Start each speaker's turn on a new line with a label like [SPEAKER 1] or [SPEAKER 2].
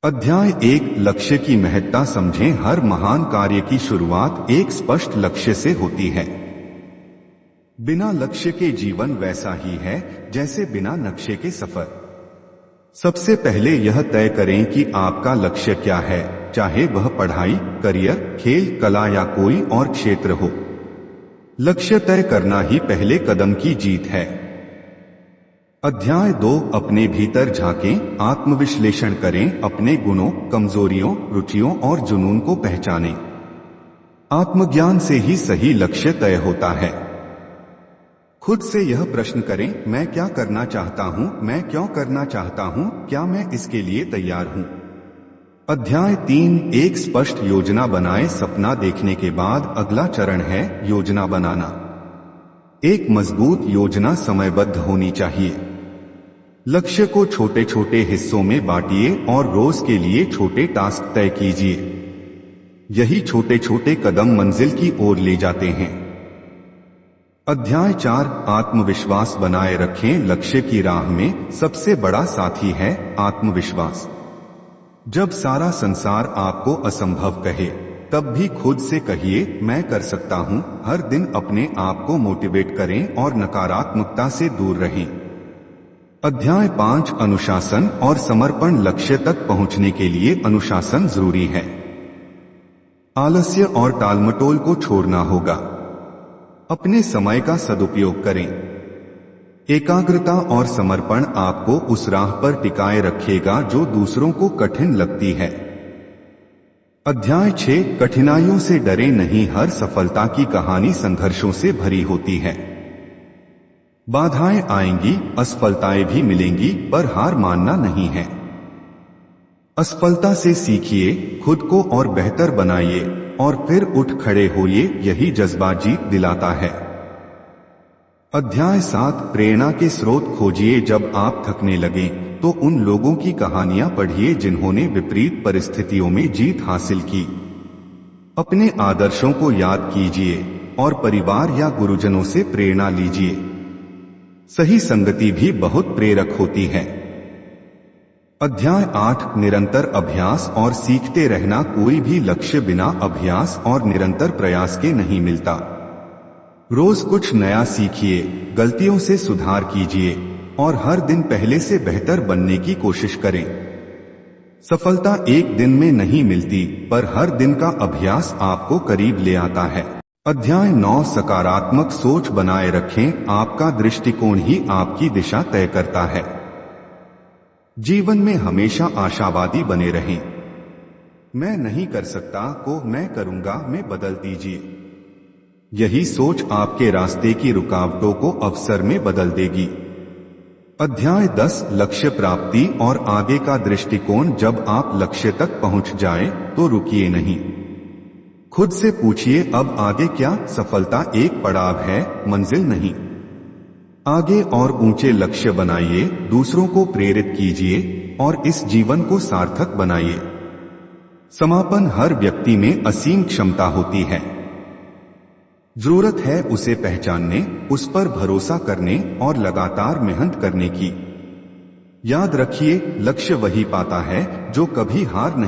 [SPEAKER 1] अध्याय 1 लक्ष्य की महत्ता समझें। हर महान कार्य की शुरुआत एक स्पष्ट लक्ष्य से होती है। बिना लक्ष्य के जीवन वैसा ही है जैसे बिना नक्शे के सफर। सबसे पहले यह तय करें कि आपका लक्ष्य क्या है, चाहे वह पढ़ाई, करियर, खेल, कला या कोई और क्षेत्र हो। लक्ष्य तय करना ही पहले कदम की जीत है। अध्याय 2 अपने भीतर झांकें, आत्मविश्लेषण करें, अपने गुणों, कमजोरियों, रुचियों और जुनून को पहचानें। आत्मज्ञान से ही सही लक्ष्य तय होता है। खुद से यह प्रश्न करें, मैं क्या करना चाहता हूं, मैं क्यों करना चाहता हूं, क्या मैं इसके लिए तैयार हूं। अध्याय 3 एक स्पष्ट योजना बनाएं। सपना देखने के बाद अगला चरण है योजना बनाना। एक मजबूत योजना समयबद्ध होनी चाहिए। लक्ष्य को छोटे छोटे हिस्सों में बांटिए और रोज के लिए छोटे टास्क तय कीजिए। यही छोटे छोटे कदम मंजिल की ओर ले जाते हैं। अध्याय 4 आत्मविश्वास बनाए रखें। लक्ष्य की राह में सबसे बड़ा साथी है आत्मविश्वास। जब सारा संसार आपको असंभव कहे, तब भी खुद से कहिए, मैं कर सकता हूं। हर दिन अपने आप को मोटिवेट करें और नकारात्मकता से दूर रहें। अध्याय 5 अनुशासन और समर्पण। लक्ष्य तक पहुंचने के लिए अनुशासन जरूरी है। आलस्य और टालमटोल को छोड़ना होगा। अपने समय का सदुपयोग करें। एकाग्रता और समर्पण आपको उस राह पर टिकाए रखेगा जो दूसरों को कठिन लगती है। अध्याय 6 कठिनाइयों से डरे नहीं। हर सफलता की कहानी संघर्षों से भरी होती है। बाधाएं आएंगी, असफलताएं भी मिलेंगी, पर हार मानना नहीं है। असफलता से सीखिए, खुद को और बेहतर बनाइए और फिर उठ खड़े होइए। यही जज्बा जीत दिलाता है। अध्याय 7 प्रेरणा के स्रोत खोजिए। जब आप थकने लगें तो उन लोगों की कहानियां पढ़िए जिन्होंने विपरीत परिस्थितियों में जीत हासिल की। अपने आदर्शों को याद कीजिए और परिवार या गुरुजनों से प्रेरणा लीजिए। सही संगति भी बहुत प्रेरक होती है। अध्याय 8 निरंतर अभ्यास और सीखते रहना। कोई भी लक्ष्य बिना अभ्यास और निरंतर प्रयास के नहीं मिलता। रोज कुछ नया सीखिए, गलतियों से सुधार कीजिए और हर दिन पहले से बेहतर बनने की कोशिश करें। सफलता एक दिन में नहीं मिलती, पर हर दिन का अभ्यास आपको करीब ले आता है। अध्याय 9 सकारात्मक सोच बनाए रखें। आपका दृष्टिकोण ही आपकी दिशा तय करता है। जीवन में हमेशा आशावादी बने रहें। मैं नहीं कर सकता को मैं करूंगा में बदल दीजिए। यही सोच आपके रास्ते की रुकावटों को अवसर में बदल देगी। अध्याय 10 लक्ष्य प्राप्ति और आगे का दृष्टिकोण। जब आप लक्ष्य तक पहुंच जाएं, तो रुकिए नहीं। खुद से पूछिए, अब आगे क्या। सफलता एक पड़ाव है, मंजिल नहीं। आगे और ऊंचे लक्ष्य बनाइए, दूसरों को प्रेरित कीजिए और इस जीवन को सार्थक बनाइए। समापन हर व्यक्ति में असीम क्षमता होती है। जरूरत है उसे पहचानने, उस पर भरोसा करने और लगातार मेहनत करने की। याद रखिए, लक्ष्य वही पाता है जो कभी हार नहीं